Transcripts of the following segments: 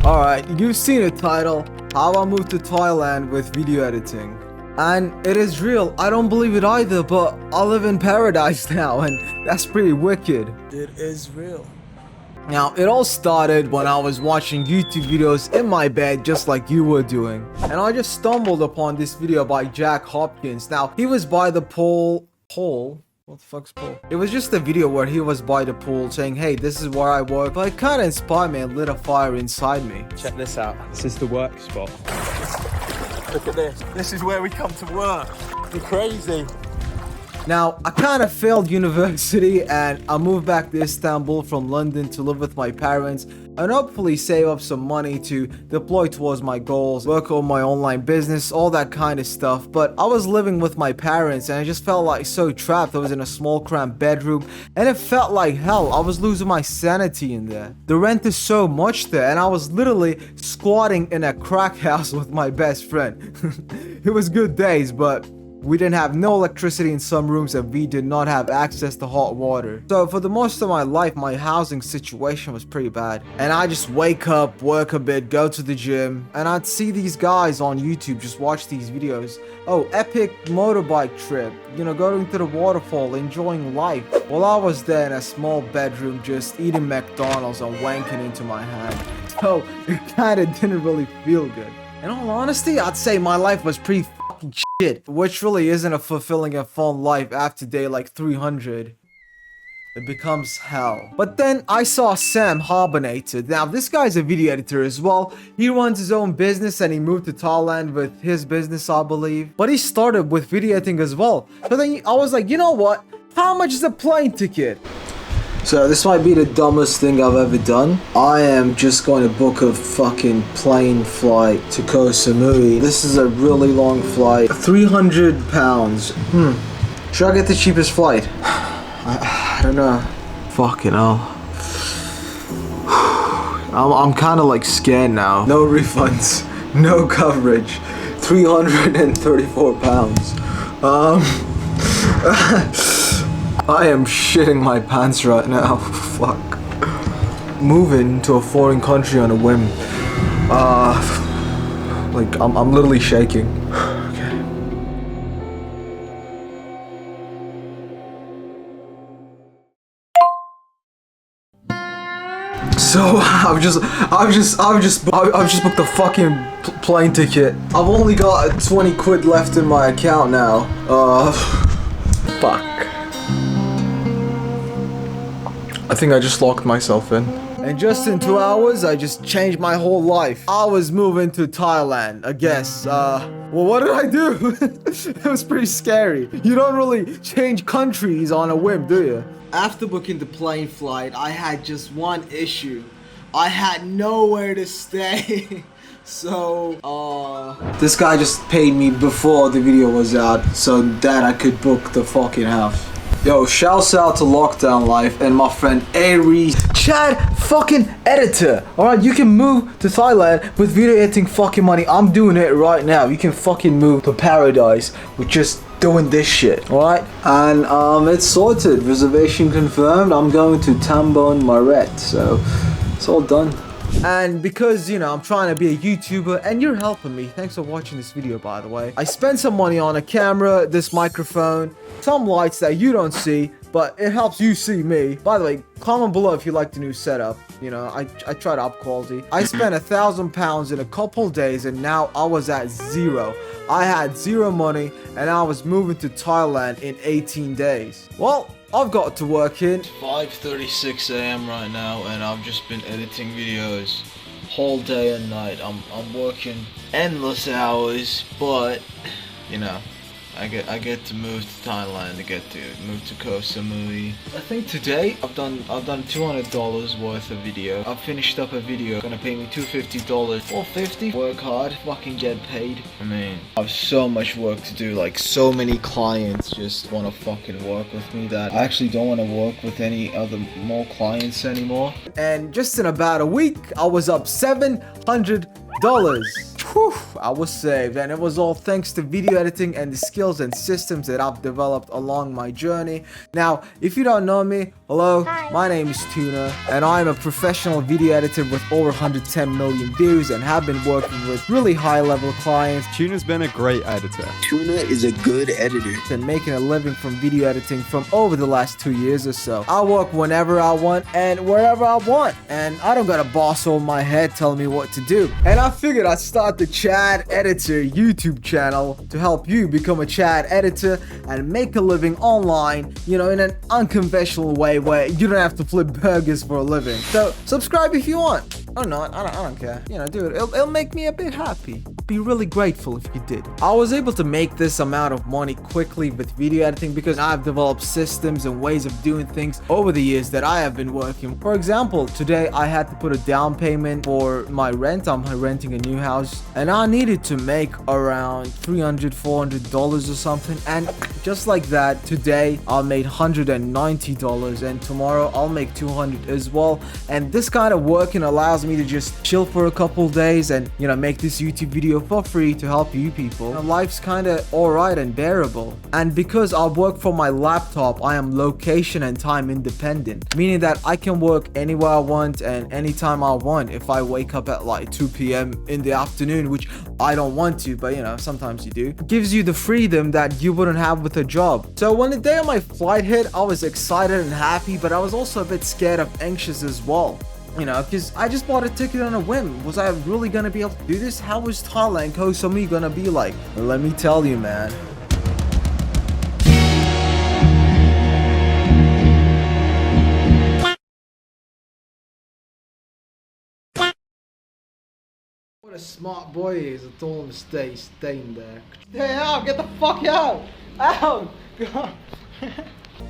Alright, you've seen the title, How I Moved to Thailand with Video Editing. And it is real, I don't believe it either, but I live in paradise now and that's pretty wicked. It is real. Now, it all started when I was watching YouTube videos in my bed just like you were doing. And I just stumbled upon this video by Jack Hopkins. Now, he was by the pool. What the fuck's pool? It was just a video where he was by the pool saying, hey, this is where I work. But it kind of inspired me and lit a fire inside me. Check this out. This is the work spot. Look at this. This is where we come to work. You're crazy. Now, I kind of failed university and I moved back to Istanbul from London to live with my parents and hopefully save up some money to deploy towards my goals, work on my online business, all that kind of stuff. But I was living with my parents and I just felt like so trapped. I was in a small cramped bedroom and it felt like hell. I was losing my sanity in there. The rent is so much there and I was literally squatting in a crack house with my best friend. It was good days, but we didn't have no electricity in some rooms and we did not have access to hot water. So for the most of my life, my housing situation was pretty bad. And I just wake up, work a bit, go to the gym, and I'd see these guys on YouTube just watch these videos. Oh, epic motorbike trip, you know, going to the waterfall, enjoying life. While I was there in a small bedroom just eating McDonald's and wanking into my hand. So it kinda didn't really feel good. In all honesty, I'd say my life was pretty fucking shit, which really isn't a fulfilling and fun life after day like 300. It becomes hell. But then I saw Sam Harbonated. Now this guy's a video editor as well. He runs his own business and he moved to Thailand with his business, I believe. But he started with video editing as well. So then I was like, you know what? How much is a plane ticket? So this might be the dumbest thing I've ever done. I am just going to book a fucking plane flight to Koh Samui. This is a really long flight. 300 pounds. Should I get the cheapest flight? I don't know. Fucking hell. I'm kind of like scared now. No refunds. No coverage. 334 pounds. I am shitting my pants right now. Fuck. Moving to a foreign country on a whim. Like I'm literally shaking. Okay. So I've just booked the fucking plane ticket. I've only got 20 quid left in my account now. Fuck. I think I just locked myself in. And just in 2 hours, I just changed my whole life. I was moving to Thailand, I guess. Well, what did I do? It was pretty scary. You don't really change countries on a whim, do you? After booking the plane flight, I had just one issue. I had nowhere to stay. So, this guy just paid me before the video was out so that I could book the fucking house. Yo, shouts out to Lockdown Life and my friend Aries. Chad fucking editor. Alright, you can move to Thailand with video editing fucking money. I'm doing it right now. You can fucking move to paradise with just doing this shit. Alright? And it's sorted. Reservation confirmed. I'm going to Tambon Maret. So it's all done. And because, you know, I'm trying to be a YouTuber and you're helping me. Thanks for watching this video, by the way. I spent some money on a camera, this microphone, some lights that you don't see, but it helps you see me. By the way, comment below if you like the new setup. You know, I tried to up quality. I spent £1,000 in a couple days and now I was at zero. I had zero money and I was moving to Thailand in 18 days. Well, I've got to work in. It's 5:36 a.m. right now and I've just been editing videos whole day and night. I'm working endless hours, but you know, I get to move to Thailand. I get to move to Koh Samui. I think today I've done $200 worth of video. I've finished up a video. Gonna pay me $250, $450. Work hard, fucking get paid. I mean, I have so much work to do. Like so many clients just want to fucking work with me that I actually don't want to work with any other more clients anymore. And just in about a week, I was up $700. Whew, I was saved, and it was all thanks to video editing and the skills and systems that I've developed along my journey. Now, if you don't know me, hello, my name is Tuna, and I'm a professional video editor with over 110 million views and have been working with really high-level clients. Tuna's been a great editor. Tuna is a good editor. And making a living from video editing from over the last 2 years or so. I work whenever I want and wherever I want, and I don't got a boss over my head telling me what to do. And I figured I'd start the Chad Editor YouTube channel to help you become a Chad editor and make a living online, you know, in an unconventional way where you don't have to flip burgers for a living. So subscribe if you want. Or not, I don't care. You know, do it. It'll make me a bit happy. Be really grateful if you did. I was able to make this amount of money quickly with video editing because I've developed systems and ways of doing things over the years that I have been working. For example, today I had to put a down payment for my rent. I'm renting a new house and I needed to make around $300-400 or something. And just like that, today I made $190 and tomorrow I'll make $200 as well. And this kind of working allows me to just chill for a couple days and, you know, make this YouTube video for free to help you people. And life's kind of alright and bearable. And because I work from my laptop, I am location and time independent, meaning that I can work anywhere I want and anytime I want. If I wake up at like 2 p.m. in the afternoon, which I don't want to, but you know, sometimes you do, it gives you the freedom that you wouldn't have with a job. So when the day of my flight hit, I was excited and happy, but I was also a bit scared of anxious as well. You know, because I just bought a ticket on a whim. Was I really gonna be able to do this? How was Thailand, Koh Samui gonna be like? Well, let me tell you, man. What a smart boy he is. I told him to stay in there. Stay out, get the fuck out! Out! God.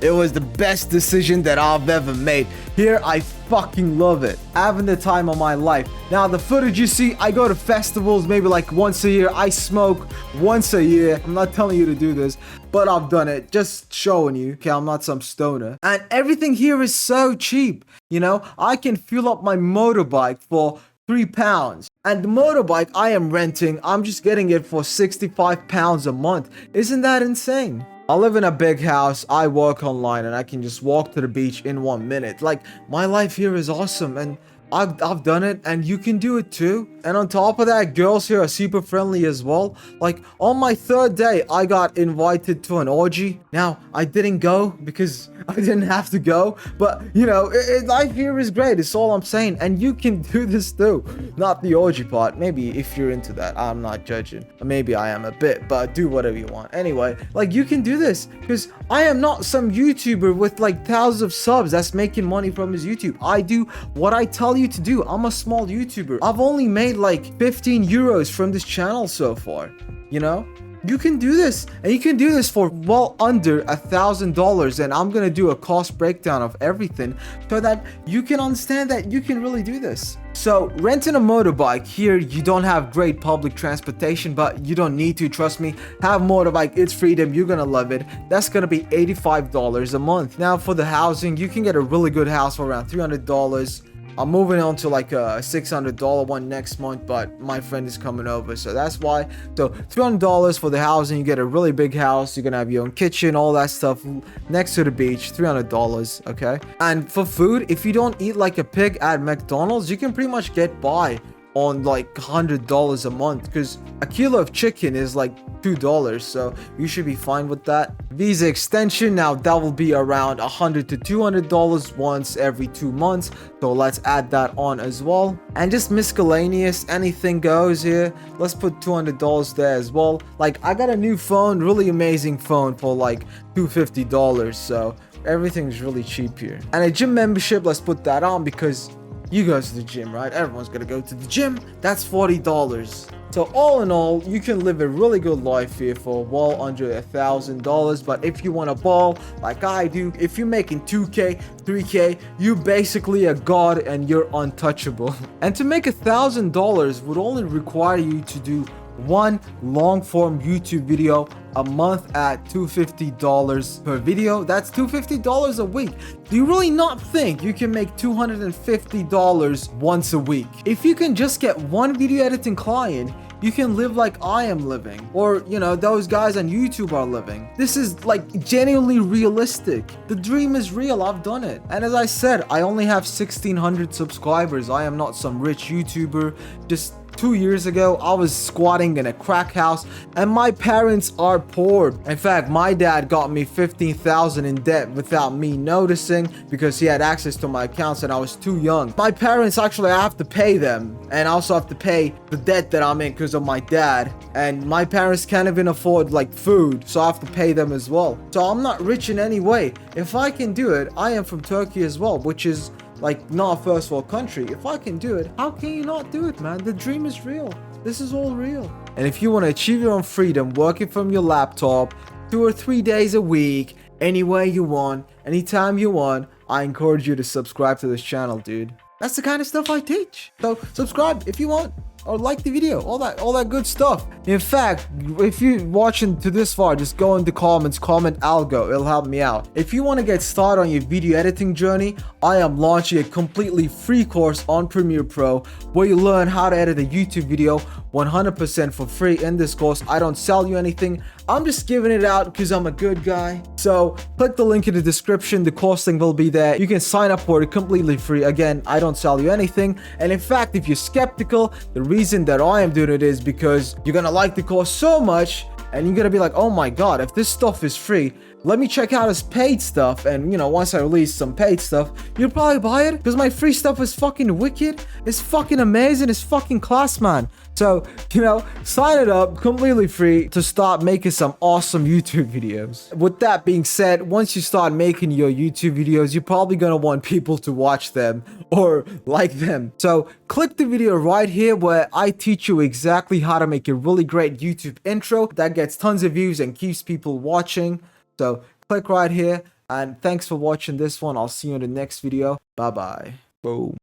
It was the best decision that I've ever made. Here, I fucking love it. Having the time of my life. Now, the footage you see, I go to festivals maybe like once a year. I smoke once a year. I'm not telling you to do this, but I've done it. Just showing you. Okay, I'm not some stoner. And everything here is so cheap. You know, I can fuel up my motorbike for £3. And the motorbike I am renting, I'm just getting it for £65 a month. Isn't that insane? I live in a big house, I work online, and I can just walk to the beach in 1 minute. Like, my life here is awesome, and I've done it, and you can do it too. And on top of that, girls here are super friendly as well. Like, on my 3rd day, I got invited to an orgy. Now, I didn't go because I didn't have to go. But, you know, life here is great. It's all I'm saying. And you can do this too. Not the orgy part. Maybe if you're into that. I'm not judging. Maybe I am a bit, but do whatever you want. Anyway, like, you can do this because I am not some YouTuber with like thousands of subs that's making money from his YouTube. I do what I tell you to do. I'm a small YouTuber. I've only made like 15 euros from this channel so far. You know, you can do this, and you can do this for well under $1,000. And I'm gonna do a cost breakdown of everything so that you can understand that you can really do this. So renting a motorbike here, you don't have great public transportation, but you don't need to, trust me. Have motorbike, it's freedom, you're gonna love it. That's gonna be $85 a month. Now for the housing, you can get a really good house for around $300. I'm moving on to like a $600 one next month, but my friend is coming over, so that's why. So $300 for the housing, you get a really big house, you're gonna have your own kitchen, all that stuff next to the beach. $300, okay? And for food, if you don't eat like a pig at McDonald's, you can pretty much get by on like $100 a month, because a kilo of chicken is like $2, so you should be fine with that. Visa extension, now that will be around $100 to $200 once every 2 months, so let's add that on as well. And just miscellaneous, anything goes here. Let's put $200 there as well. Like, I got a new phone, really amazing phone for like $250, so everything's really cheap here. And a gym membership, let's put that on because you go to the gym, right? Everyone's gonna go to the gym. That's $40. So all in all, you can live a really good life here for well under $1,000. But if you want a ball like I do, if you're making 2K, 3K, you basically a god and you're untouchable. And to make $1,000 would only require you to do one long form YouTube video a month at $250 per video. That's $250 a week. Do you really not think you can make $250 once a week? If you can just get one video editing client, you can live like I am living, or you know, those guys on YouTube are living. This is like genuinely realistic. The dream is real. I've done it. And as I said, I only have 1,600 subscribers. I am not some rich YouTuber. Just 2 years ago, I was squatting in a crack house, and my parents are poor. In fact, my dad got me 15,000 in debt without me noticing because he had access to my accounts and I was too young. My parents, actually, I have to pay them, and I also have to pay the debt that I'm in because of my dad. And my parents can't even afford like food, so I have to pay them as well. So I'm not rich in any way. If I can do it, I am from Turkey as well, which is like not a first world country. If I can do it, how can you not do it, man? The dream is real. This is all real. And if you want to achieve your own freedom working from your laptop 2 or 3 days a week, anywhere you want, anytime you want, I encourage you to subscribe to this channel, dude. That's the kind of stuff I teach. So subscribe if you want, or like the video, all that good stuff. In fact, if you're watching to this far, just go in the comments, comment algo, it'll help me out. If you want to get started on your video editing journey, I am launching a completely free course on Premiere Pro where you learn how to edit a YouTube video 100% for free. In this course, I don't sell you anything. I'm just giving it out because I'm a good guy. So click the link in the description. The course link will be there. You can sign up for it completely free. Again, I don't sell you anything. And in fact, if you're skeptical, the reason that I am doing it is because you're gonna like the course so much and you're gonna be like, oh my god, if this stuff is free, let me check out his paid stuff. And you know, once I release some paid stuff, you'll probably buy it because my free stuff is fucking wicked. It's fucking amazing. It's fucking class, man. So, you know, sign it up completely free to start making some awesome YouTube videos. With that being said, once you start making your YouTube videos, you're probably gonna want people to watch them or like them. So click the video right here where I teach you exactly how to make a really great YouTube intro that gets tons of views and keeps people watching. So click right here, and thanks for watching this one. I'll see you in the next video. Bye bye. Boom.